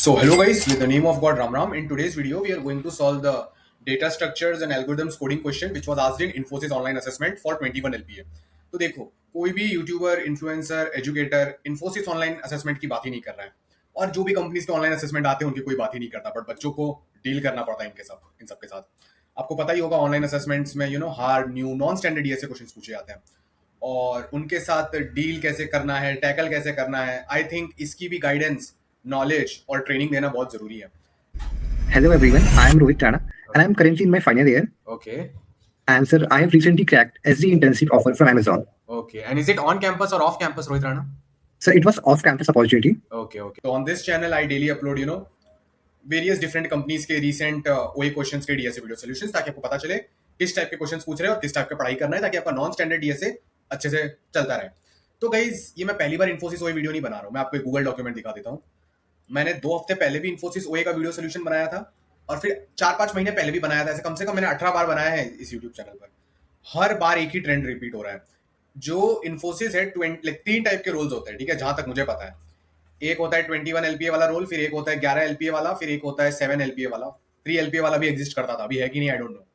So hello guys, with the name of God Ram Ram. In today's video, we are going to solve the data structures and algorithms coding question which was asked in Infosys online assessment for 21 LPA. तो देखो, कोई भी YouTuber, influencer, educator Infosys online assessment की बात ही नहीं कर रहा है, और जो भी कंपनीज के ऑनलाइन असेसमेंट आते हैं उनकी कोई बात ही नहीं करता, बट बच्चों को डील करना पड़ता है इन सब के साथ। आपको पता ही होगा ऑनलाइन असेसमेंट्स में हार्ड, न्यू, नॉन स्टैंडर्ड ये से क्वेश्चन पूछे जाते हैं, और उनके साथ डील कैसे करना है, टैकल कैसे करना है। आई थिंक इसकी भी गाइडेंस, नॉलेज और ट्रेनिंग देना बहुत जरूरी है। Hello everyone, I am Rohit Rana and I am currently in my final year. Okay. And sir, I have recently cracked SD internship offer from Amazon. Okay. And is it on campus or off campus, Rohit Rana? Sir, it was off-campus opportunity. Okay. So on this channel, I daily upload, various different companies के recent OA questions के DSA video solutions, ताकि आपको पता चले किस type के questions पूछ रहे हैं और किस टाइप की पढ़ाई करना है, ताकि आपका नॉन स्टैंडर्ड DSA अच्छे से चलता रहे। तो गाइज, ये मैं पहली बार इन्फोसिस OA वीडियो नहीं बना रहा हूँ, मैं आपको एक गूगल डॉक्यूमेंट दिखा देता हूँ। मैंने 2 हफ्ते पहले भी इन्फोसिस OA का वीडियो सोल्यूशन बनाया था, और फिर 4-5 महीने पहले भी बनाया था। ऐसे कम से कम मैंने 18 बार बनाया है इस यूट्यूब चैनल पर। हर बार एक ही ट्रेंड रिपीट हो रहा है। जो इन्फोसिस है 3 टाइप के रोल्स होते हैं, ठीक है, जहां तक मुझे पता है। एक होता है 21 LPA वाला रोल, फिर एक होता है 11 LPA वाला, फिर एक होता है 7 LPA वाला, 3 LPA वाला भी एग्जिस्ट करता था, अभी है कि नहीं आई डोंट नो।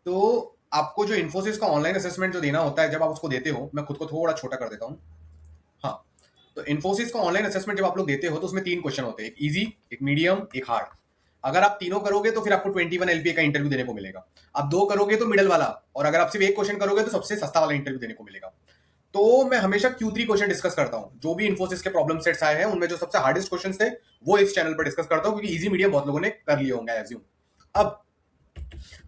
तो आपको जो इन्फोसिस का ऑनलाइन असेसमेंट जो देना होता है, जब आप उसको देते हो, मैं खुद को थोड़ा छोटा कर देता हूँ। हाँ, तो इन्फोसिस का ऑनलाइन असेसमेंट जब आप लोग देते हो तो उसमें 3 क्वेश्चन होते हैं, एक इजी, एक मीडियम, एक हार्ड। अगर आप तीनों करोगे तो फिर आपको 21 LPA का इंटरव्यू देने को मिलेगा। आप 2 करोगे तो मिडल वाला, और अगर आप सिर्फ एक क्वेश्चन करोगे तो सबसे सस्ता वाला इंटरव्यू देने को मिलेगा। तो मैं हमेशा Q3 क्वेश्चन डिस्कस करता हूं। जो भी इन्फोसिस के प्रॉब्लम सेट्स आए हैं उनमें जो सबसे हार्डेस्ट क्वेश्चंस थे वो इस चैनल पर डिस्कस करता हूं, क्योंकि इजी मीडियम बहुत लोगों ने कर लिए होंगे एज्यूम। अब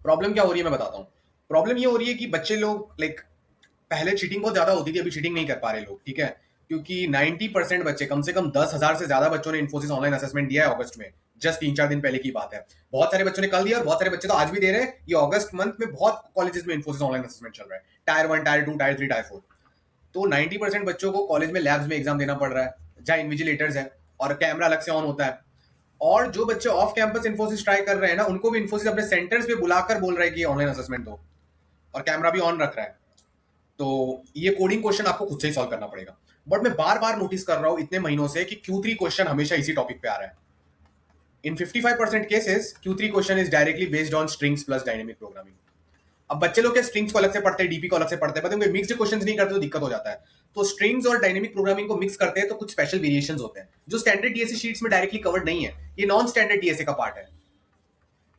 प्रॉब्लम क्या हो रही है मैं बताता हूं। प्रॉब्लम ये हो रही है कि बच्चे लोग पहले चीटिंग बहुत ज्यादा होती थी, अभी चीटिंग नहीं कर पा रहे लोग, ठीक है, क्योंकि 90% बच्चे, कम से कम 10,000 से ज्यादा बच्चों ने इन्फोसिस ऑनलाइन असेसमेंट दिया है अगस्त में। जस्ट 3-4 दिन पहले की बात है। बहुत सारे बच्चों ने कल दिया और बहुत सारे बच्चे तो आज भी दे रहे हैं। ये अगस्त मंथ में बहुत कॉलेजेस में इन्फोसिस ऑनलाइन असेसमेंट चल रहा है, टायर 1, टायर 2, टायर 3, टायर 4। तो 90% बच्चों को कॉलेज में लैब्स में एग्जाम देना पड़ रहा है, जहाँ इन्विजिलेटर्स है और कैमरा अलग से ऑन होता है। और जो बच्चे ऑफ कैंपस इन्फोसिस ट्राई कर रहे हैं ना, उनको भी इन्फोसिस अपने सेंटर्स पे बुलाकर बोल रहा है कि ऑनलाइन असेसमेंट दो, और कैमरा भी ऑन रख रहा है। तो ये कोडिंग क्वेश्चन आपको खुद से ही सॉल्व करना पड़ेगा। बट मैं बार बार नोटिस कर रहा हूं इतने महीनों से कि Q3 क्वेश्चन हमेशा इसी टॉपिक पे आ रहा है। इन 55% cases Q3 question is directly based on strings plus dynamic programming. अब बच्चे लोग के स्ट्रिंग्स को अलग से पढ़ते हैं, डीपी को अलग से पढ़ते हैं, बट उनके मिक्स्ड क्वेश्चंस नहीं करते तो दिक्कत हो जाता है। तो स्ट्रिंग्स और डायनेमिक प्रोग्रामिंग को मिक्स करते हैं तो कुछ स्पेशल वेरिएशंस होते हैं जो स्टैंडर्ड डीएसए शीट्स में डायरेक्टली कवर्ड नहीं है। ये नॉन स्टैंडर्ड डीएसए का पार्ट है।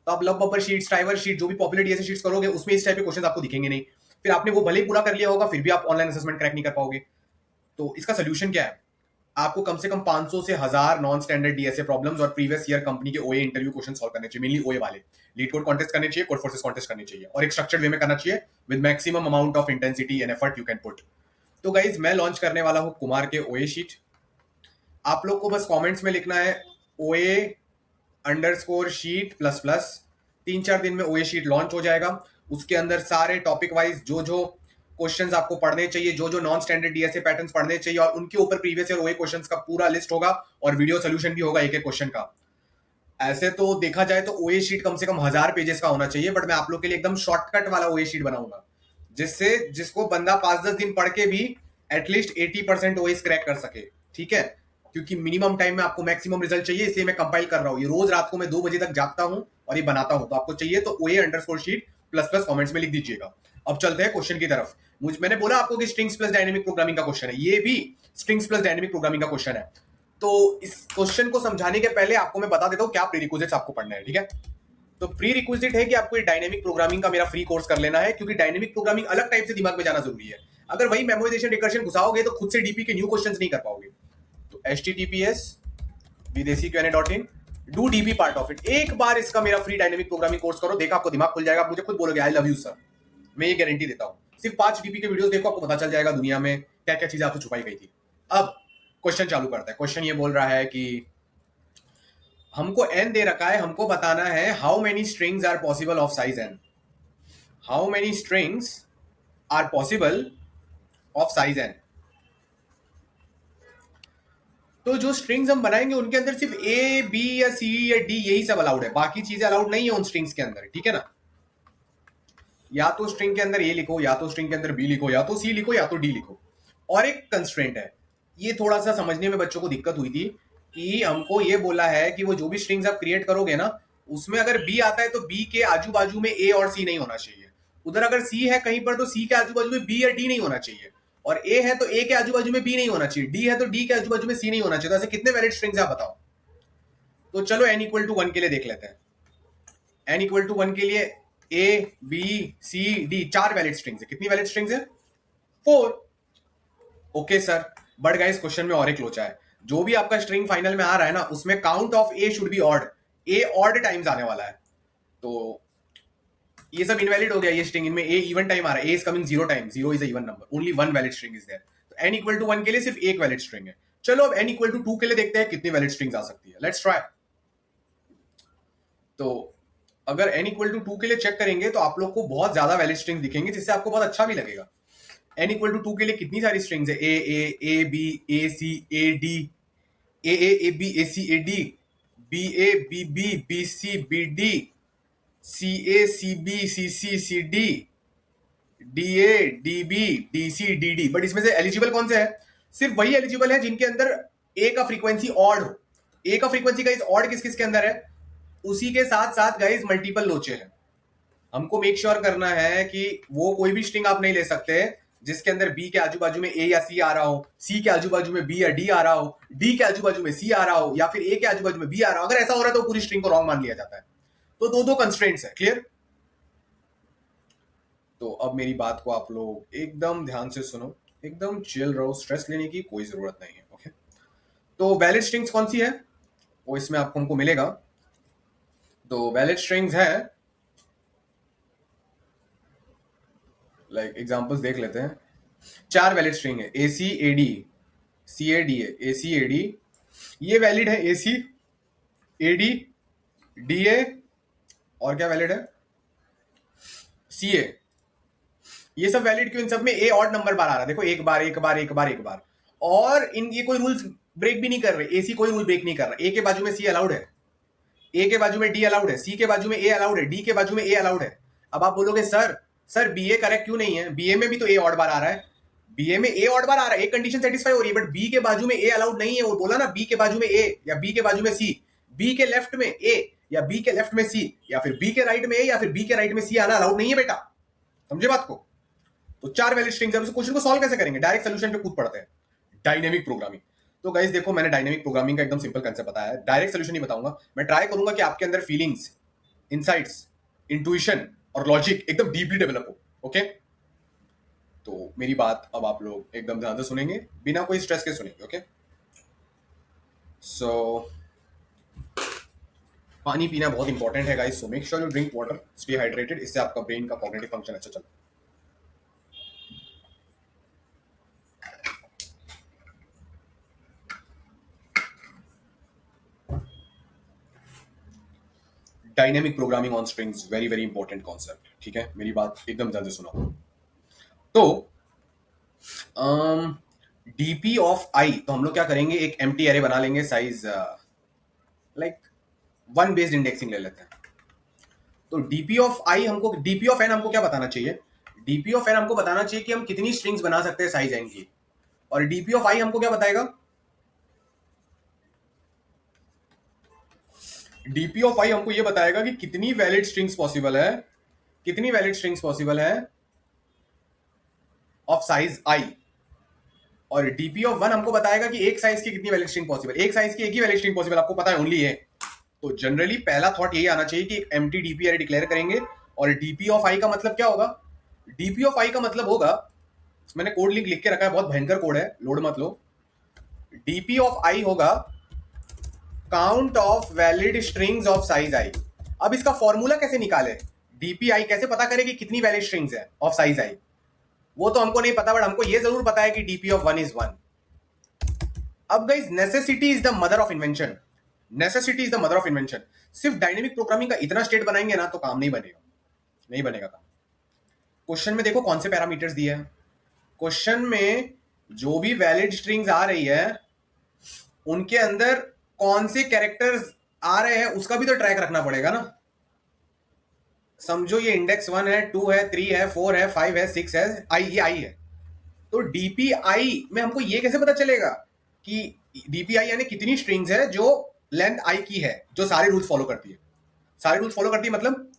तो आप लब बफर शीट, स्ट्राइवर शीट, जो भी पॉपुलर डीएसए शीट्स करोगे उसमें इस टाइप के क्वेश्चन आपको दिखेंगे नहीं। फिर आपने वो भले ही पूरा कर लिया होगा, फिर भी आप ऑनलाइन असेसमेंट क्रैक नहीं कर पाओगे। तो इसका सोल्यूशन क्या है? आपको कम से कम 500 से 1000 नॉन स्टैंडर्ड डीएसए प्रॉब्लम्स और प्रीवियस ईयर कंपनी के ओए इंटरव्यू क्वेश्चन सॉल्व करने चाहिए। मेनली ओए वाले लीड कोड कॉन्टेस्ट करने चाहिए, कोड फोर्सेस कॉन्टेस्ट करने चाहिए, और एक स्ट्रक्चर्ड वे में करना चाहिए with maximum amount of intensity and effort you can put. तो गाइज, मैं लॉन्च करने वाला हूं कुमार के ओए शीट। आप लोग को बस कमेंट्स में लिखना है OA_sheet++। 3-4 दिन में OA शीट लॉन्च हो जाएगा। उसके अंदर सारे टॉपिक वाइज जो क्वेश्चंस आपको पढ़ने चाहिए, जो नॉन स्टैंडर्ड डीएसए पैटर्न्स पढ़ने चाहिए, और उनके ऊपर प्रीवियस ईयर OA क्वेश्चंस का पूरा लिस्ट होगा, और वीडियो सोल्यूशन भी होगा एक क्वेश्चन का। ऐसे तो देखा जाए तो OA शीट कम से कम 1000 पेजेस का होना चाहिए, बट मैं आप लोग के लिए एकदम शॉर्टकट वाला OA शीट बनाऊंगा, जिसको बंदा 5-10 दिन पढ़ के भी एटलीस्ट 80% OA क्रैक कर सके, ठीक है। क्योंकि मिनिमम टाइम में आपको मैक्सिमम रिजल्ट चाहिए, इसलिए मैं कंपाइल कर रहा हूँ। ये रोज रात को मैं 2 बजे तक जागता हूँ और ये बनाता हूँ। तो आपको चाहिए तो OA_sheet++ कमेंट्स में लिख दीजिएगा। अब चलते हैं क्वेश्चन की तरफ। मैंने बोला आपको कि स्ट्रिंग्स प्लस डायनेमिक प्रोग्रामिंग का क्वेश्चन है, ये भी स्ट्रिंग्स प्लस डायनेमिक प्रोग्रामिंग का क्वेश्चन है। तो इस क्वेश्चन को समझाने के पहले आपको मैं बता देता हूँ क्या प्रीरिक्विजिट्स आपको पढ़ना है, ठीक है। तो प्रीरिक्विजिट है कि आपको ये डायनेमिक प्रोग्रामिंग का मेरा फ्री कोर्स कर लेना है, क्योंकि डायनेमिक प्रोग्रामिंग अलग टाइप से दिमाग में जाना जरूरी है। अगर वही मेमोराइजेशन रिकर्शन घुसाओगे तो खुद से डीपी के न्यू क्वेश्चंस नहीं कर पाओगे। तो https://videsikqna.in do DP part of it. एक बार इसका मेरा फ्री डायनेमिक प्रोग्रामिंग कोर्स करो, देखा आपको दिमाग खुल जाएगा। आप मुझे खुद बोलोगे आई लव यू सर, मैं ये गारंटी देता हूं। सिर्फ 5 डीपी के वीडियोस देखो, आपको पता चल जाएगा दुनिया में क्या क्या चीजें आपसे छुपाई गई थी। अब क्वेश्चन चालू करता है। क्वेश्चन ये बोल रहा है कि हमको n दे रखा है, हमको बताना है how many strings are possible of size n। How many strings are possible of size n। तो जो स्ट्रिंग्स हम बनाएंगे उनके अंदर सिर्फ A, B या C या D यही सब अलाउड है, बाकी चीजें अलाउड नहीं है उन स्ट्रिंग्स के अंदर, ठीक है ना। या तो स्ट्रिंग के अंदर A लिखो, या तो स्ट्रिंग के अंदर B लिखो, या तो C लिखो, या तो D लिखो। और एक कंस्ट्रेंट है, ये थोड़ा सा समझने में बच्चों को दिक्कत हुई थी कि हमको ये बोला है कि वो जो भी स्ट्रिंग्स आप क्रिएट करोगे ना, उसमें अगर बी आता है तो बी के आजू बाजू में ए और सी नहीं होना चाहिए। उधर अगर सी है कहीं पर तो सी के आजू बाजू में बी या डी नहीं होना चाहिए, और ए है तो ए के आजू बाजू में बी नहीं होना चाहिए, डी है तो डी के आजू बाजू में सी नहीं होना चाहिए। तो ऐसे कितने वैलिड स्ट्रिंग्स आप बताओ? तो चलो n इक्वल टू 1 के लिए देख लेते हैं। n इक्वल टू 1 के लिए A B C D 4 valid strings है। कितनी वैलिड स्ट्रिंग्स है? 4। Okay sir, but guys question में और एक लोचा है। जो भी आपका स्ट्रिंग फाइनल में आ रहा है ना, उसमें count of A should be odd. A odd times आने वाला है, तो ये सब इनवैलिड हो गया ये स्ट्रिंग। इनमें ए इवन टाइम आ रहा है, A is coming 0 time, 0 is a even number, only 1 valid string is there. तो n इक्वल टू 1 के लिए सिर्फ एक वैलिड स्ट्रिंग है। चलो अब n इक्वल टू 2 के लिए देखते हैं कितनी वैलिड स्ट्रिंग्स आ सकती है। Let's try. तो अगर n इक्वल टू 2 के लिए चेक करेंगे तो आप लोग को बहुत ज्यादा वैलिड स्ट्रिंग्स दिखेंगे, जिससे आपको बहुत अच्छा भी लगेगा। n इक्वल टू 2 के लिए कितनी सारी स्ट्रिंग्स है? A B A C A D, A B A C A D, B A B B B C B D, C A C B C C C D, D A D B D C D D. But इसमें से eligible कौन से है? सिर्फ वही eligible है जिनके अंदर ए का फ्रीक्वेंसी ऑड हो। ए का फ्रीक्वेंसी गाइस ऑड किस किस के अंदर है? उसी के साथ साथ गाइस मल्टीपल लोचे हैं। हमको मेक श्योर करना है कि वो कोई भी स्ट्रिंग आप नहीं ले सकते जिसके अंदर बी के आजू बाजू में ए या सी आ रहा हो, सी के आजू बाजू में बी या डी आ रहा हो, डी के आजू बाजू में सी आ रहा हो, या फिर ए के आजू बाजू में बी आ रहा हो। अगर ऐसा हो रहा है तो पूरी स्ट्रिंग को रॉन्ग मान लिया जाता है। तो दो दो कंस्ट्रेंट्स है। क्लियर? तो अब मेरी बात को आप लोग एकदम ध्यान से सुनो, एकदम चिल रहो, स्ट्रेस लेने की कोई जरूरत नहीं है। ओके, तो वैलिड स्ट्रिंग्स कौन सी है वो इसमें आपको हमको मिलेगा। तो वैलिड स्ट्रिंग्स है, लाइक एग्जांपल्स देख लेते हैं। 4 वैलिड स्ट्रिंग है, ए C A D, C A D है, ए सी ए डी, ये वैलिड है, ए सी ए डी डी ए, और क्या वैलिड है? सी ए। ये सब वैलिड क्यों? इन सब में ए ऑड नंबर बार आ रहा है। देखो, एक बार एक बार एक बार एक बार, और इन ये कोई रूल्स ब्रेक भी नहीं कर रहे। एसी कोई रूल ब्रेक नहीं कर रहा। ए के बाजू में सी अलाउड है, ए के बाजू में डी अलाउड है, सी के बाजू में ए अलाउड है, डी के बाजू में ए अलाउड है। अब आप बोलोगे सर बी ए करेक्ट क्यों नहीं है? बी ए में भी तो ए ऑड बार आ रहा है, बी ए में ए ऑड बार आ रहा है, एक कंडीशन सेटिस्फाई हो रही है, बट बी के बाजू में ए अलाउड नहीं है। वो बोला ना, बी के बाजू में ए या बी के बाजू में सी, बी के लेफ्ट में ए या बी के लेफ्ट में सी, या फिर बी के राइट में ए या फिर बी के राइट में सी आना अलाउड नहीं है बेटा। समझे बात को? तो 4 वैलिड स्ट्रिंग्स है। उस क्वेश्चन को सॉल्व कैसे करेंगे? डायरेक्ट सोल्यूशन पे कूद पड़ते हैं, डायनेमिक प्रोग्रामिंग। तो गाइस देखो, मैंने डायनेमिक प्रोग्रामिंग का एकदम सिंपल कंसेप्ट बताया है, डायरेक्ट सोल्यूशन नहीं बताऊंगा। मैं ट्राई करूंगा कि आपके अंदर फीलिंग्स, इनसाइट्स, इंट्यूशन और लॉजिक एकदम डीपली डेवलप हो। ओके, तो मेरी बात अब आप लोग एकदम ध्यान से सुनेंगे, बिना कोई स्ट्रेस के सुनेंगे। ओके, सो पानी पीना बहुत इंपॉर्टेंट है guys, so make sure you drink water, stay hydrated. इससे आपका ब्रेन का कॉग्निटिव फंक्शन अच्छा चलता है। Dynamic programming on strings, very very important concept. ठीक है, मेरी बात एकदम ध्यान से सुनो। तो डीपी ऑफ आई, तो हम लोग क्या करेंगे, एक एम्प्टी एरे बना लेंगे, साइज लाइक 1 बेस्ड इंडेक्सिंग ले लेते हैं। तो डीपी ऑफ आई हमको, डीपी ऑफ एन हमको क्या बताना चाहिए? डीपी ऑफ एन हमको बताना चाहिए कि हम कितनी स्ट्रिंग्स बना सकते हैं साइज एन की, और डीपी ऑफ आई हमको क्या बताएगा? डीपी ऑफ आई हमको ये बताएगा कि कितनी वैलिड स्ट्रिंग्स पॉसिबल है, कितनी वैलिड स्ट्रिंग्स पॉसिबल है ऑफ साइज आई, और डीपी ऑफ वन हमको बताएगा कि एक साइज की कितनी वैलिड स्ट्रिंग पॉसिबल। एक साइज की एक ही वैलिड स्ट्रिंग पॉसिबल, आपको पता है, ओनली है। तो जनरली पहला थॉट यही आना चाहिए कि एम्प्टी डीपी एरे डिक्लेयर करेंगे, और डीपी ऑफ आई का मतलब क्या होगा? डीपी ऑफ आई का मतलब होगा, मैंने कोड लिंक लिख के रखा है, बहुत भयंकर कोड है, लोड मत लो। डीपी ऑफ आई होगा count of valid strings of size I. अब इसका फॉर्मूला कैसे निकाले? डीपी आई कैसे पता करे कि कितनी वैलिड स्ट्रिंग्स है ऑफ साइज आई? वो तो हमको नहीं पता, बट हमको ये जरूर पता है कि डीपी ऑफ 1 इज 1। अब guys, necessity is the mother of invention, necessity is the mother of invention. सिर्फ डायनेमिक प्रोग्रामिंग का इतना स्टेट बनाएंगे ना तो काम नहीं बनेगा, नहीं बनेगा काम। क्वेश्चन में देखो कौन से पैरामीटर्स दिए हैं। क्वेश्चन में जो भी वैलिड स्ट्रिंग्स आ रही है उनके अंदर कौन से कैरेक्टर्स आ रहे हैं उसका भी तो ट्रैक रखना पड़ेगा ना। समझो ये इंडेक्स 1 है, 2 है, 3 है, 4 है, 5 है, 6 है, आई, ये आई है। तो डीपीआई में हमको ये कैसे पता चलेगा कि डीपीआई यानी कितनी स्ट्रिंग्स है जो लेंथ आई की है, जो सारे रूल्स फॉलो करती है। सारे रूल्स फॉलो करती है मतलब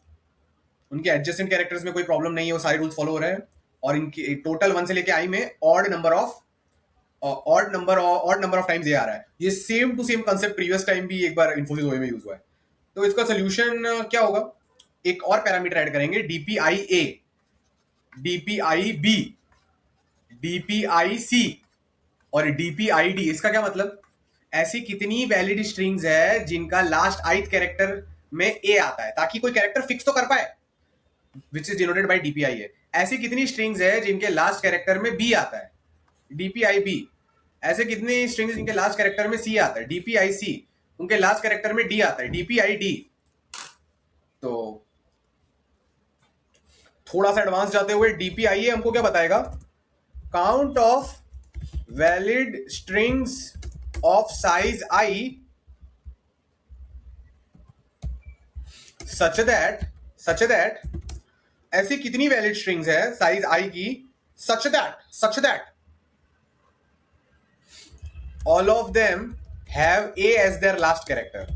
उनके एडजेसेंट कैरेक्टर्स में कोई प्रॉब्लम नहीं है, वो सारे रूल्स फॉलो हो रहे हैं, और इनकी टोटल 1 से लेके आई में ऑड नंबर ऑफ टाइम्स ये आ रहा है। ये same to same concept previous time भी एक बार इन्फोसिस ओए में यूज हुआ है। तो इसका सोल्यूशन क्या होगा, एक और पैरामीटर ऐड करेंगे, डीपीआई ए, डीपीआई बी, डीपीआई सी और डीपीआई डी। इसका क्या मतलब, ऐसी कितनी वैलिड स्ट्रिंग्स है जिनका लास्ट आइथ कैरेक्टर में ए आता है, ताकि कोई कैरेक्टर फिक्स तो कर पाए, which is denoted by DPI A. ऐसी कितनी स्ट्रिंग्स है जिनके लास्ट कैरेक्टर में बी आता है, डीपीआई बी। ऐसे कितने स्ट्रिंग्स जिनके लास्ट कैरेक्टर में सी आता है, डीपीआई सी। उनके लास्ट कैरेक्टर में डी आता है, डीपीआई डी। तो थोड़ा सा एडवांस जाते हुए डीपीआई ए हमको क्या बताएगा, count of valid strings of size I such that ऐसी कितनी वैलिड स्ट्रिंग्स है साइज आई की, such that all of them have A as their last character.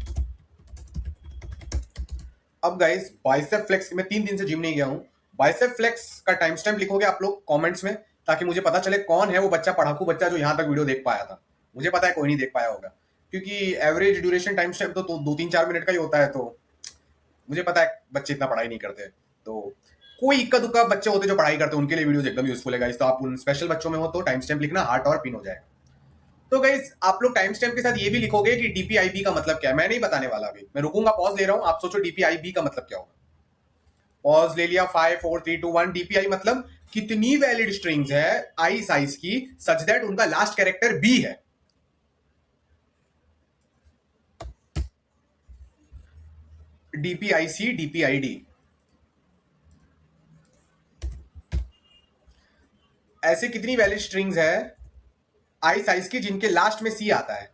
अब गाइस बाइसेप फ्लेक्स, मैं 3 दिन से जिम नहीं गया हूं, बाइसेप फ्लेक्स का टाइम स्टैम्प लिखोगे आप लोग कमेंट्स में, ताकि मुझे पता चले कौन है वो बच्चा, पढ़ाकू बच्चा जो यहां तक वीडियो देख पाया था। मुझे पता है कोई नहीं देख पाया होगा, क्योंकि एवरेज ड्यूरेशन टाइम स्टैम्प तो 2-3-4 मिनट का ही होता है, तो मुझे पता है बच्चे इतना पढ़ाई नहीं करते। तो कोई इक्का दुक्का बच्चे होते जो पढ़ाई करते, उनके लिए वीडियोस एकदम यूजफुल है गाइस। तो आप उन स्पेशल बच्चों में हो तो टाइम स्टैम्प लिखना, हार्ट और पिन हो जाएगा। तो गाइस आप लोग टाइम स्टैम्प के साथ ये भी लिखोगे कि डीपीआईबी का मतलब क्या है। मैं नहीं बताने वाला, अभी मैं रुकूंगा, पॉज ले रहा हूं, आप सोचो डीपीआईबी का मतलब क्या होगा। पॉज ले लिया, 5 4 3 2 1। डीपीआई मतलब कितनी वैलिड स्ट्रिंग्स है आई साइज की सच दैट उनका लास्ट कैरेक्टर बी है। डीपीआईसी, डीपीआईडी, ऐसे कितनी वैलिड स्ट्रिंग्स है आई साइज की जिनके लास्ट में सी आता है,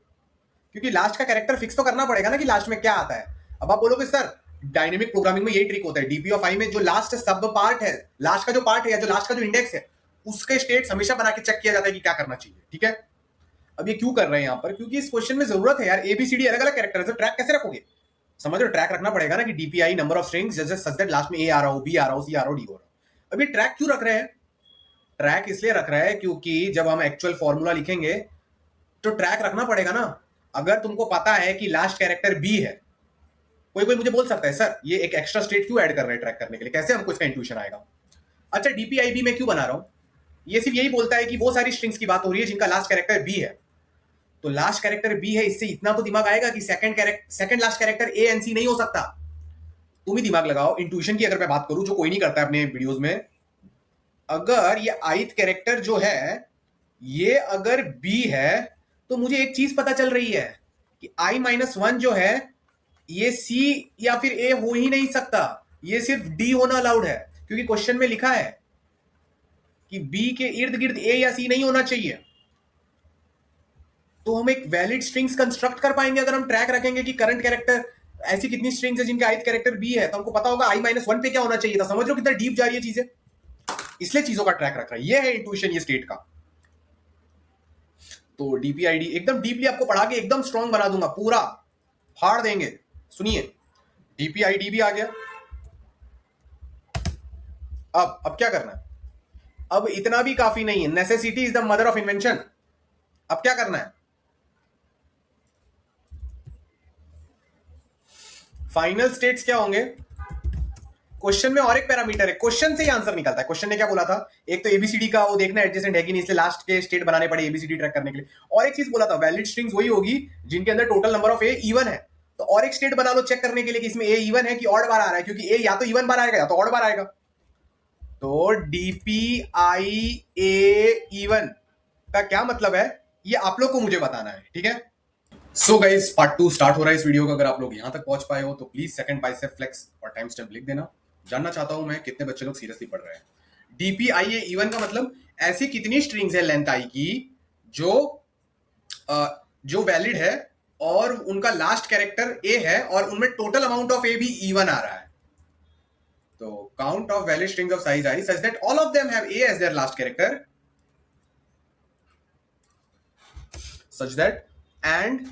क्योंकि लास्ट का कैरेक्टर फिक्स तो करना पड़ेगा ना कि लास्ट में क्या आता है। अब आप बोलोगे सर डायनेमिक प्रोग्रामिंग में यही ट्रिक होता है, डीपी ऑफ आई में जो लास्ट सब पार्ट है, लास्ट का जो पार्ट है या जो लास्ट का जो इंडेक्स है, उसके स्टेट्स हमेशा बना के चेक किया जाता है कि क्या करना चाहिए, ठीक है। अब ये क्यों कर रहे हैं यहाँ पर, क्योंकि इस क्वेश्चन में जरूरत है यार, एबीसीडी अलग अलग कैरेक्टर है, तो ट्रैक कैसे रखोगे, समझ लो, ट्रैक रखना पड़ेगा ना कि डीपीआई नंबर ऑफ स्ट्रिंग्स जैसे सच दैट लास्ट में ए आ रहा हो, बी आ रहा हो, सी आ रहा हो, डी हो रहा हो। अब ये ट्रैक क्यों रख रहे हैं, ट्रैक इसलिए रख रहा है क्योंकि जब हम एक्चुअल फॉर्मूला लिखेंगे तो ट्रैक रखना पड़ेगा ना। अगर तुमको पता है कि लास्ट कैरेक्टर बी है, कोई कोई मुझे बोल सकता है सर ये एक एक्स्ट्रा स्टेट क्यों ऐड कर रहे हैं ट्रैक करने के लिए, कैसे हमको इसका इंट्यूशन आएगा। अच्छा डीपीआईबी में क्यों बना रहा हूं, ये सिर्फ यही बोलता है कि वो सारी स्ट्रिंग्स की बात हो रही है जिनका लास्ट कैरेक्टर बी है। तो लास्ट कैरेक्टर बी है, इससे इतना तो दिमाग आएगा कि second last character A and C नहीं हो सकता। तुम ही दिमाग लगाओ, इंट्यूशन की अगर मैं बात करूं जो कोई नहीं करता है अपने वीडियोस में, अगर ये आइथ कैरेक्टर जो है ये अगर बी है तो मुझे एक चीज पता चल रही है कि i-1 जो है ये सी या फिर ए हो ही नहीं सकता, ये सिर्फ डी होना अलाउड है, क्योंकि क्वेश्चन में लिखा है कि बी के इर्द गिर्द ए या सी नहीं होना चाहिए। तो हम एक वैलिड स्ट्रिंग्स कंस्ट्रक्ट कर पाएंगे अगर हम ट्रैक रखेंगे कि करंट कैरेक्टर ऐसी कितनी स्ट्रिंग्स है जिनके आइथ कैरेक्टर बी है, तो हमको पता होगा i-1 पे क्या होना चाहिए था। समझ लो कितना डीप जा रही है चीजें, इसलिए चीजों का ट्रैक रख रहा है, ये है इंट्यूशन ये स्टेट का। तो डीपीआईडी एकदम डीपली आपको पढ़ा के एकदम स्ट्रॉन्ग बना दूंगा, पूरा फाड़ देंगे। सुनिए डीपीआईडी भी आ गया। अब क्या करना है, अब इतना भी काफी नहीं है, necessity is the mother of invention. अब क्या करना है, फाइनल स्टेट्स क्या होंगे। क्वेश्चन में और एक पैरामीटर है, क्वेश्चन से ही आंसर निकलता है। क्वेश्चन ने क्या बोला था, एक तो एबीसीडी का वो देखना एडजेसेंट है कि नहीं, इसलिए लास्ट के स्टेट बनाने पड़े एबीसीडी ट्रैक करने के लिए। और एक चीज बोला था, वैलिड स्ट्रिंग्स वही होगी जिनके अंदर total number of A even है। तो और एक स्टेट बना लो चेक करने के लिए कि इसमें ए इवन है कि ऑड बार आ रहा है, क्योंकि ए या तो इवन बार आएगा या तो ऑड बार आएगा। तो डीपीआई ए इवन का क्या मतलब है, ये आप लोग को मुझे बताना है, ठीक है। सो गाइस पार्ट 2 स्टार्ट हो रहा है इस वीडियो का। अगर आप लोग यहां तक पहुंच पाए हो तो प्लीज सेकंड बाइसेप फ्लेक्स और टाइम स्टैम्प लिख देना। जानना चाहता हूं मैं कितने बच्चे लोग सीरियसली पढ़ रहे हैं। डीपीआई इवन का मतलब ऐसी कितनी स्ट्रिंग्स है लेंथ आई की जो जो वैलिड है और उनका लास्ट कैरेक्टर ए है और उनमें टोटल अमाउंट ऑफ ए भी इवन आ रहा है। तो count of valid strings of size I such that all of them have A as their last character, such that and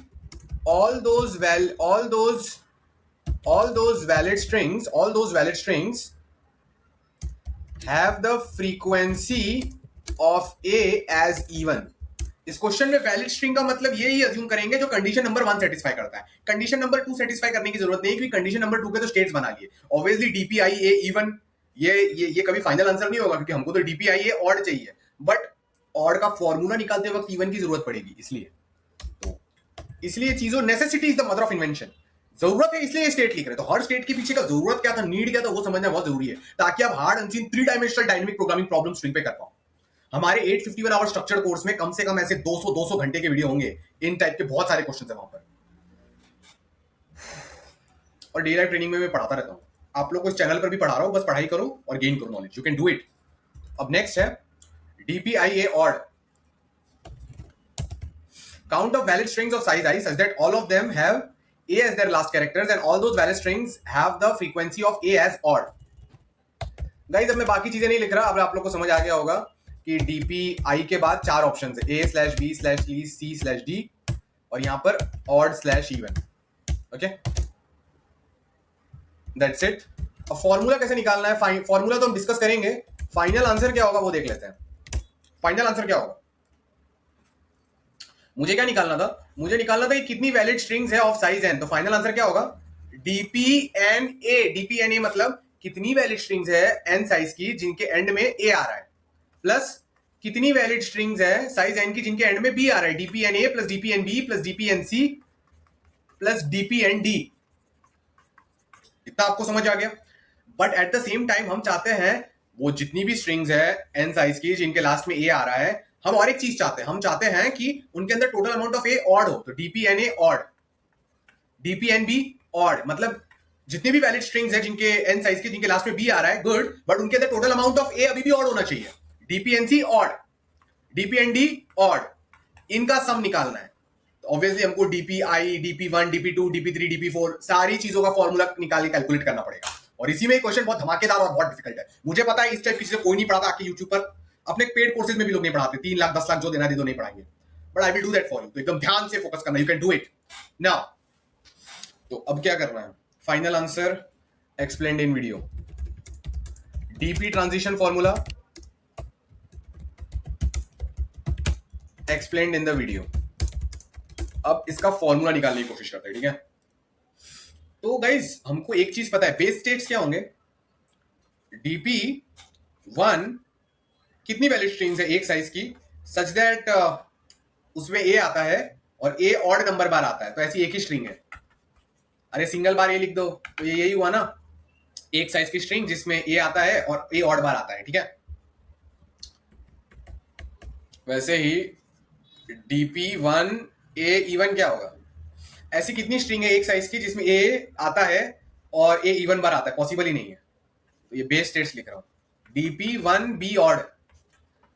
all those valid strings have the frequency of a as even. इस question में valid string का मतलब यही assume करेंगे जो condition number 1 satisfy करता है। Condition number 2 satisfy करने की जरूरत नहीं, क्योंकि कंडीशन नंबर 2 के तो स्टेट्स बना लिए। ऑब्वियसली डीपीआई ए इवन ये कभी फाइनल आंसर नहीं होगा, क्योंकि हमको तो डीपीआई ए ऑड चाहिए, बट ऑड का फॉर्मूला निकालते वक्त इवन की जरूरत पड़ेगी। इसलिए चीजों necessity is the mother of invention. जरूरत है इसलिए स्टेट लिख रहे। तो हर स्टेट के पीछे का जरूरत क्या था, नीड क्या था, वो समझना बहुत जरूरी है, ताकि आप hard unseen 3 dimensional dynamic programming problem string पे कर पाओ। हमारे 851 आवर स्ट्रक्चर कोर्स में कम से कम ऐसे 200 घंटे के वीडियो होंगे, इन टाइप के बहुत सारे क्वेश्चन है वहां पर। और डे लाइफ ट्रेनिंग में मैं पढ़ाता रहता हूं, आप लोग को इस चैनल पर भी पढ़ा रहा हूं, बस पढ़ाई करो और गेन करो knowledge, you can do it. अब नेक्स्ट है डीपीआईए odd, count of valid strings of size I such that all of them have a as their last characters and all those valid strings have the frequency of a as odd. Guys अब मैं बाकी चीजें नहीं लिख रहा, अब आप लोग को समझ आ गया होगा कि डीपीआई के बाद 4 ऑप्शन है, a/b/e/c/d और यहां पर odd/even। Okay, that's it. अब फॉर्मूला कैसे निकालना है, फॉर्मूला तो हम डिस्कस करेंगे, फाइनल आंसर क्या होगा वो देख लेते हैं। फाइनल आंसर क्या होगा, मुझे क्या निकालना था, मुझे निकालना था कि कितनी वैलिड स्ट्रिंग्स है ऑफ साइज n। तो फाइनल आंसर क्या होगा, डीपीएनए मतलब कितनी वैलिड स्ट्रिंग्स है n साइज की जिनके एंड में a आ रहा है, प्लस कितनी वैलिड स्ट्रिंग्स है साइज n की जिनके एंड में b आ रहा है, डीपीएनए प्लस डीपीएनबी प्लस डीपीएनसी प्लस डीपीएनडी। इतना आपको समझ आ गया। But at the same time हम चाहते हैं वो जितनी भी स्ट्रिंग्स है n साइज की जिनके लास्ट में a आ रहा है, हम और एक चीज चाहते हैं, हम चाहते हैं कि उनके अंदर total amount of A odd हो। तो डीपीएनए ऑड, डीपीएनबी ऑड, मतलब जितनी भी वैलिड स्ट्रिंग्स है जिनके एन साइज के जिनके लास्ट में बी आ रहा है, गुड, बट उनके अंदर टोटल अमाउंट ऑफ ए अभी भी ऑड होना चाहिए। डीपीएनसी ऑड, डीपीएनडी ऑड, इनका सम निकालना है। ऑब्वियसली हमको डीपीआई, डीपी1, डीपी2, डीपी3, डीपी4 सारी चीजों का फॉर्मूला निकाल के कैलकुलेट करना पड़ेगा। और इसी में क्वेश्चन बहुत धमाकेदार और बहुत डिफिकल्ट है, मुझे पता है। इस टाइप की चीजें कोई नहीं पढ़ाता आके यूट्यूब पर, अपने पेड कोर्सेज में भी लोग नहीं पढ़ाते, 3 लाख 10 लाख जो देना दे दो, नहीं पढ़ाएंगे, but I will do that for you. तो एकदम ध्यान से फोकस करना, you can do it now. तो अब क्या करना है, final answer explained in video, DP transition formula explained in the video. अब इसका फॉर्मूला निकालने की कोशिश करते हैं, ठीक है। तो गाइज हमको एक चीज पता है, बेस स्टेट्स क्या होंगे, डीपी1 कितनी वैलिड स्ट्रिंग्स है एक साइज की सच दैट उसमें ए आता है और ए ऑड नंबर बार आता है, तो ऐसी एक ही स्ट्रिंग है। अरे सिंगल बार ए लिख दो, तो ये यही हुआ ना, एक साइज की स्ट्रिंग जिसमें ए आता है और ए ऑड बार आता है, ठीक है। वैसे ही डीपी1 ए इवन क्या होगा, ऐसी कितनी स्ट्रिंग है एक साइज की जिसमें ए आता है और ए इवन बार आता है, पॉसिबल ही नहीं है। तो ये बेस स्टेट्स लिख रहा हूं, डीपी1 बी ऑड,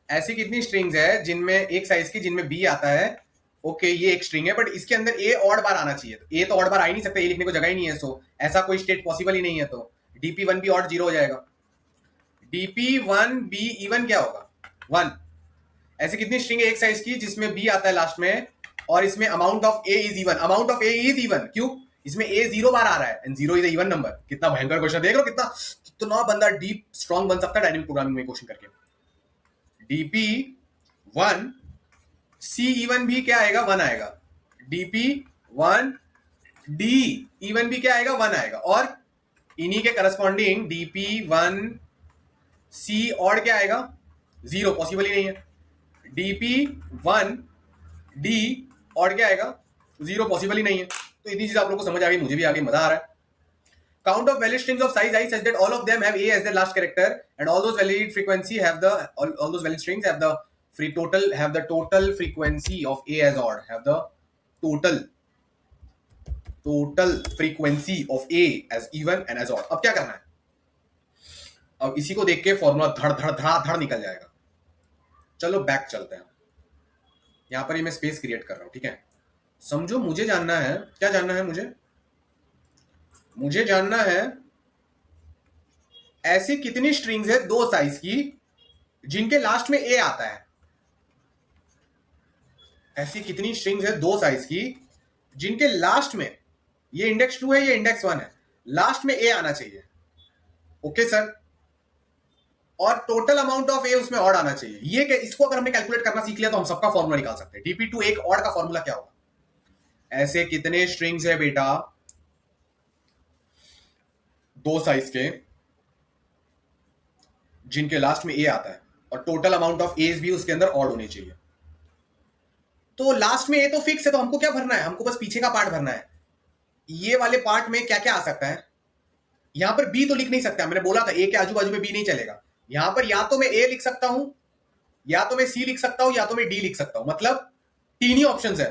ऐसी कितनी स्ट्रिंग्स है जिनमें एक साइज की जिनमें बी आता है। ओके, ये एक स्ट्रिंग है, बट इसके अंदर ए ऑड बार आना चाहिए, तो ए तो ऑड बार आ ही नहीं सकता, ए लिखने को जगह ही नहीं है, सो ऐसा कोई स्टेट पॉसिबल ही नहीं है। तो डीपी1 बी ऑड 0 हो जाएगा। डीपी1 बी इवन क्या होगा, 1, ऐसी कितनी स्ट्रिंग है एक साइज की जिसमें बी आता है लास्ट में और इसमें amount of A is even, amount of A is even, क्यों, इसमें ए 0 बार आ रहा है एंड 0 इज इवन नंबर। कितना भयंकर क्वेश्चन, देख लो कितना बंदा डीप स्ट्रॉन्ग बन सकता है डायनेमिक प्रोग्रामिंग में क्वेश्चन करके। डीपी1 सी इवन भी क्या आएगा, 1 आएगा। डीपी1 डी इवन भी क्या आएगा, 1 आएगा। और इन्हीं के करस्पॉन्डिंग डीपी1 सी ऑड क्या आएगा, 0, पॉसिबल ही नहीं है। डीपी1 डी ऑड क्या आएगा, 0, पॉसिबल ही नहीं है। तो इतनी चीज आप लोगों को समझ आ गई, मुझे भी आ गई, मजा आ रहा है। Count of valid strings of size I such that all of them have a as their last character and all those valid frequency have the all those valid strings have the total frequency of a as odd, have the total frequency of a as even and as odd। अब क्या करना है, अब इसी को देख के formula धड़ धड़ धड़ा धड़ निकल जाएगा। चलो बैक चलते हैं, यहां पर ही मैं स्पेस क्रिएट कर रहा हूं, ठीक है। समझो, मुझे जानना है, क्या जानना है मुझे जानना है ऐसी कितनी स्ट्रिंग्स है 2 साइज की जिनके लास्ट में ए आता है। ऐसी कितनी स्ट्रिंग्स है दो साइज की जिनके लास्ट में, ये इंडेक्स 2 है, ये इंडेक्स 1 है, लास्ट में ए आना चाहिए। ओके सर, और टोटल अमाउंट ऑफ ए उसमें ऑड आना चाहिए। ये इसको अगर हमने कैलकुलेट करना सीख लिया तो हम सबका फॉर्मूला निकाल सकते हैं। dp2 एक ऑड का फॉर्मूला क्या होगा? ऐसे कितने स्ट्रिंग्स है बेटा दो साइज के जिनके लास्ट में ए आता है और टोटल अमाउंट ऑफ एज भी उसके अंदर ऑड होनी चाहिए। तो लास्ट में ए तो फिक्स है, तो हमको क्या भरना है? हमको बस पीछे का पार्ट भरना है। ये वाले पार्ट में क्या क्या आ सकता है? यहां पर बी तो लिख नहीं सकता, मैंने बोला था ए के आजू बाजू में बी नहीं चलेगा। यहां पर या तो मैं ए लिख सकता हूं, या तो मैं सी लिख सकता हूं, या तो मैं डी लिख सकता हूं। मतलब तीन ही ऑप्शंस है।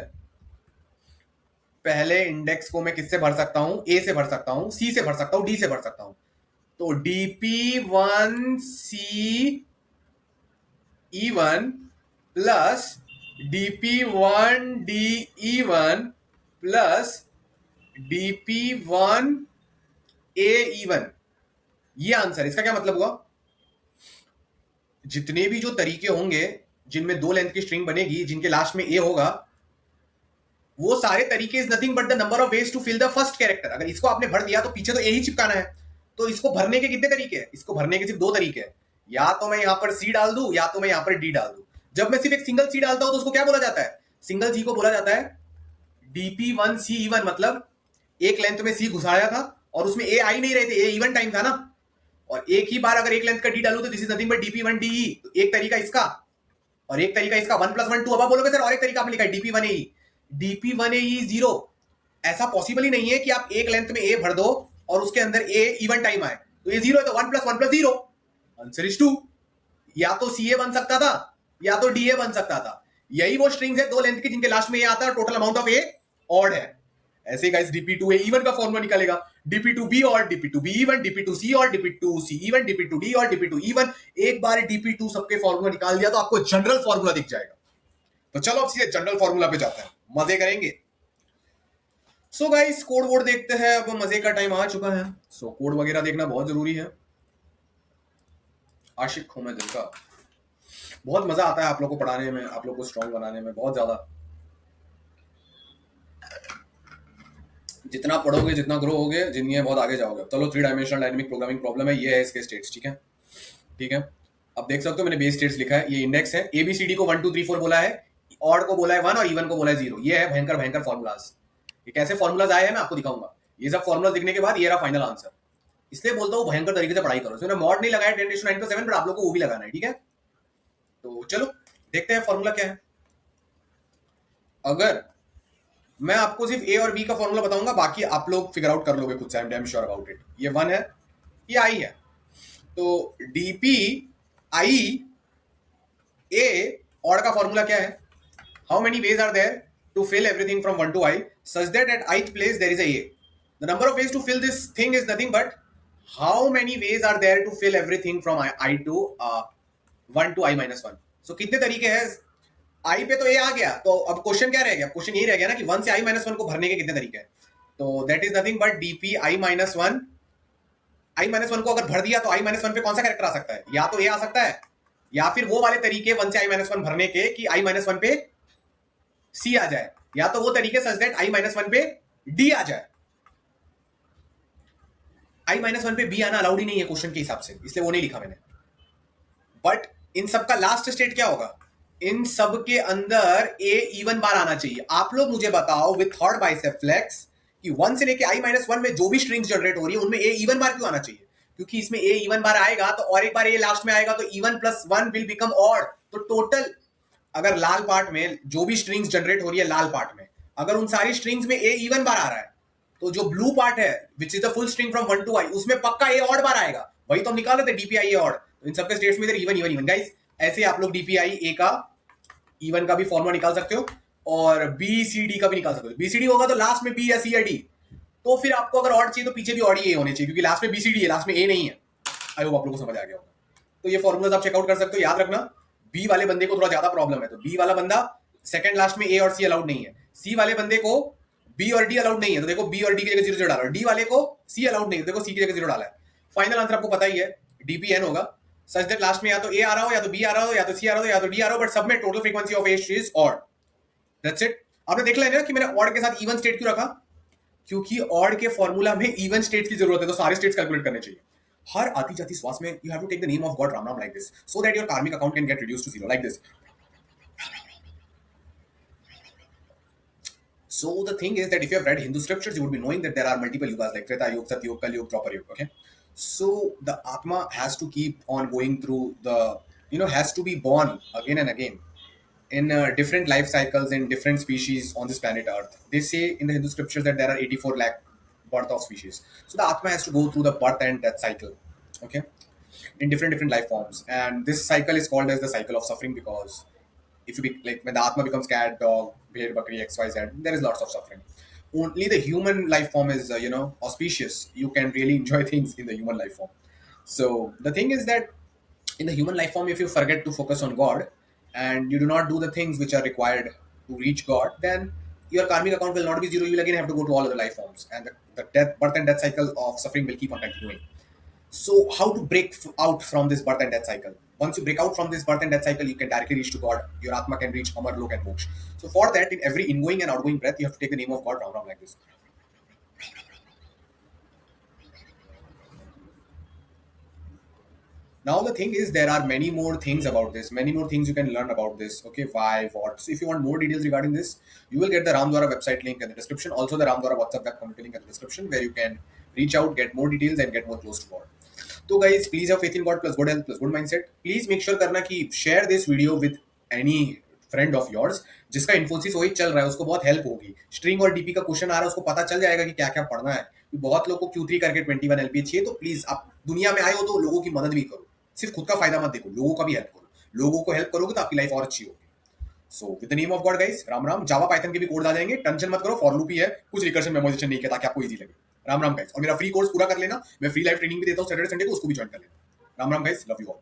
पहले इंडेक्स को मैं किससे भर सकता हूं? ए से भर सकता हूं, सी से भर सकता हूं, डी से भर सकता हूं। तो dp1 c e1 plus dp1 de1 plus dp1 ae1, ये आंसर। इसका क्या मतलब हुआ? जितने भी जो तरीके होंगे जिनमें दो लेंथ की स्ट्रिंग बनेगी जिनके लास्ट में ए होगा, वो सारे तरीके is nothing but the number of ways to fill the first character. अगर इसको आपने भर दिया तो पीछे तो ए ही चिपकाना है। तो इसको भरने के कितने तरीके हैं? इसको भरने के सिर्फ दो तरीके हैं। या तो मैं यहां पर सी डाल दूं, या तो मैं यहां पर डी डाल दूं। जब मैं सिर्फ एक सिंगल सी डालता हूं तो उसको क्या बोला जाता है? सिंगल सी को बोला जाता है dp1 c e1। मतलब एक लेंथ में सी घुसाया था और उसमें ए आ ही नहीं रहे थे, ए इवन टाइम था ना। और एक ही बार अगर एक लेंथ का डी डालू तो this is nothing but dp1 de। एक तरीका इसका और एक तरीका इसका, 1 + 1 2। अब आप बोलोगे सर और एक तरीका आपने लिखा है dp1 ae। dp1 ae 0। ऐसा पॉसिबल ही नहीं है कि आप एक लेंथ में ए भर दो और उसके अंदर ए इवन टाइम आए। तो ये 0 है, तो 1 + 1 + 0, आंसर इज 2। या तो सी ए बन सकता था या तो डी ए बन सकता था। यही वो स्ट्रिंग्स है दो लेंथ की जिनके लास्ट में ए आता है और total amount of A odd है। ऐसे गाइस dp2 a even का फॉर्मूला निकालेगा। dp2b और dp2b even, dp2c और dp2c even, dp2d और dp2 even। एक बार dp2 सबके फॉर्मूला निकाल दिया तो आपको जनरल फॉर्मूला दिख जाएगा। तो चलो अब सीधे जनरल फॉर्मूला पे जाते हैं, मजे करेंगे। सो गाइस कोड वोड देखते हैं, अब मजे का टाइम आ चुका है। सो कोड वगैरह देखना बहुत जरूरी है। आशिक हूं मैं दिल का, बहुत मजा आता है आप लोग को पढ़ाने में, आप लोग को स्ट्रॉन्ग बनाने में, बहुत ज्यादा। जितना पढ़ोगे जितना ग्रो होगे जिंदगी में बहुत आगे जाओगे। चलो 3 डायमेंशनल डायनेमिक प्रोग्रामिंग प्रॉब्लम है, ये है इसके स्टेट्स। ठीक है, ठीक है। अब देख सकते हो मैंने बेस स्टेट्स लिखा है, ये इंडेक्स है। एबीसीडी को 1 2 3 4 बोला है, ऑड को बोला है 1 और इवन को बोला है 0। ये है भयंकर भयंकर फॉर्मुलाज। ये कैसे फॉर्मुलाज आए हैं मैं आपको दिखाऊंगा। ये सब फॉर्मुलाज दिखने के बाद ये रहा फाइनल आंसर। इसलिए बोलता हूँ भयंकर तरीके से पढ़ाई करो। इसमें मॉड नहीं लगाया 10⁻⁹ पर आप लोग को वो भी लगाना है। ठीक है, तो चलो देखते हैं फॉर्मूला क्या है। अगर मैं आपको सिर्फ ए और बी का फॉर्मूला बताऊंगा, बाकी आप लोग फिगर आउट कर लोगे खुद से। I am damn sure about it. ये 1 है, ये आई है। तो डीपी आई ए ऑड का फॉर्मूला क्या है? How many ways are there to fill everything from 1 to i such that at ith place there is a the number of ways to fill this thing is nothing but how many ways are there to fill everything from i to 1 to i-1। so कितने तरीके हैं? आई पे तो ए आ गया, तो अब question क्या रह गया? क्वेश्चन यही रह गया ना कि 1 से i-1 को भरने के कितने तरीके हैं। तो that is nothing but DP i-1। i-1 को अगर भर दिया तो i-1 पे कौन सा कैरेक्टर आ सकता है? या तो ए आ सकता है, या फिर वो वाले तरीके 1 से i-1 भरने के कि i-1 पे सी आ जाए, या तो वो तरीके सच दैट i-1 पे डी आ जाए। i-1 पे बी आना अलाउड ही नहीं है क्वेश्चन के हिसाब से, इसलिए वो नहीं लिखा मैंने। बट इन सबका लास्ट स्टेट क्या होगा? इन सब के अंदर ए इवन बार आना चाहिए। आप लोग मुझे बताओ विथ थर्ड बाइसेप फ्लेक्स कि 1 से लेके i-1 में जो भी स्ट्रिंग्स जनरेट हो रही है उनमें ए इवन बार क्यों आना चाहिए? क्योंकि इसमें ए इवन बार आएगा तो और एक बार ए लास्ट में आएगा, तो even plus 1 will become odd. तो टोटल अगर लाल पार्ट में जो भी स्ट्रिंग्स जनरेट हो रही है, लाल पार्ट में अगर उन सारी स्ट्रिंग्स में ए इवन बार आ रहा है, तो जो ब्लू पार्ट है which is the full string from 1 to i उसमें पक्का ए ऑड बार आएगा। वही तो हम निकाल रहे थे डीपीआई ए ऑड। तो इन सबके स्टेट्स में इधर इवन इवन इवन। गाइस ऐसे आप लोग डीपीआई ए का इवन का भी फॉर्मूला निकाल सकते हो और बी सी डी का भी निकाल सकते हो। बी सी डी होगा तो लास्ट में बी या सी या डी, तो फिर आपको अगर ऑड चाहिए तो पीछे भी ऑड ही ए होने चाहिए, क्योंकि लास्ट में बी सी डी है, लास्ट में ए नहीं है। आई होप आप लोगों को समझ आ गया होगा। तो ये फॉर्मूलाज आप चेकआउट कर सकते हो। याद रखना बी वाले बंदे को थोड़ा ज्यादा प्रॉब्लम है, तो बी वाला बंदा सेकंड लास्ट में ए और सी अलाउड नहीं है। सी वाले बंदे को बी और डी अलाउड नहीं है, तो देखो बी और डी की जगह 0 0 डाला। डी वाले को सी अलाउड नहीं है, तो देखो सी की जगह 0 डाला है। फाइनल आंसर आपको पता ही है, डीपीएन होगा सच दैट लास्ट में या तो ए आ रहा हो, या तो बी आ रहा हो, या तो सी आ रहा हो, या तो डी आ रहा हो, बट सब में total frequency of A is odd. That's it. आपने देख लेना कि मैंने ऑड के साथ इवन स्टेट क्यों रखा, क्योंकि ऑड के फॉर्मूला में इवन स्टेट की जरूरत है, तो सारे स्टेट्स कैलकुलेट करने चाहिए। हर आती जाती श्वास में you have to take the name of God Ram Ram like this, so that your karmic account can get reduce to zero like this. So the thing is that if you have read Hindu scriptures, you would be knowing that there are multiple yugas like Treta Yuga, Sat Yuga, Kali Yuga, Proper Yuga. Okay, so the Atma has to keep on going through the, has to be born again and again in different life cycles in different species on this planet Earth. They say in the Hindu scriptures that there are 84 lakh birth of species. So the Atma has to go through the birth and death cycle. Okay, in different life forms, and this cycle is called as the cycle of suffering, because if you be like when the Atma becomes cat, dog, bear, bakri, XYZ, there is lots of suffering. Only the human life form is auspicious. You can really enjoy things in the human life form. So the thing is that in the human life form, if you forget to focus on God and you do not do the things which are required to reach God, then your karmic account will not be zero. You will again have to go to all other life forms, and the birth and death cycle of suffering will keep on continuing. So, how to break out from this birth and death cycle? Once you break out from this birth and death cycle, you can directly reach to God. Your Atma can reach Amar Lok and Moksha. So, for that, in every ingoing and outgoing breath, you have to take the name of God, Ram Ram, like this. Now, the thing is, there are many more things about this, many more things you can learn about this. Okay, why, what. So, if you want more details regarding this, you will get the Ramdwara website link in the description. Also, the Ramdwara WhatsApp web community link in the description, where you can reach out, get more details, and get more close to God. So guys, please have faith in God plus good health plus good mindset. Please make sure करना कि share this video with any friend of yours जिसका इन्फोसिस वही चल रहा है, उसको बहुत help होगी। स्ट्रिंग और डीपी का क्वेश्चन आ रहा है, उसको पता चल जाएगा कि क्या क्या पढ़ना है। बहुत लोगों को Q3 करके 21 LPA चाहिए, तो प्लीज आप दुनिया में आए हो तो लोगों की मदद भी करो, सिर्फ खुद का फायदा मत देखो, लोगों का भी हेल्प करो। लोगों को हेल्प करोगे तो आपकी लाइफ और अच्छी होगी। So with the name of God guys, Ram Ram. Java Python के भी कोड आ जाएंगे, टेंशन मत करो, फॉर लूप ही है, कुछ रिकर्शन मेमोराइजेशन नहीं किया, ताकि आपको इजी लगे। राम राम गाइस, और मेरा फ्री कोर्स पूरा कर लेना, मैं फ्री लाइव ट्रेनिंग भी देता हूँ सैटरडे संडे को, उसको भी ज्वाइन कर लेना। Ram Ram guys, love you all.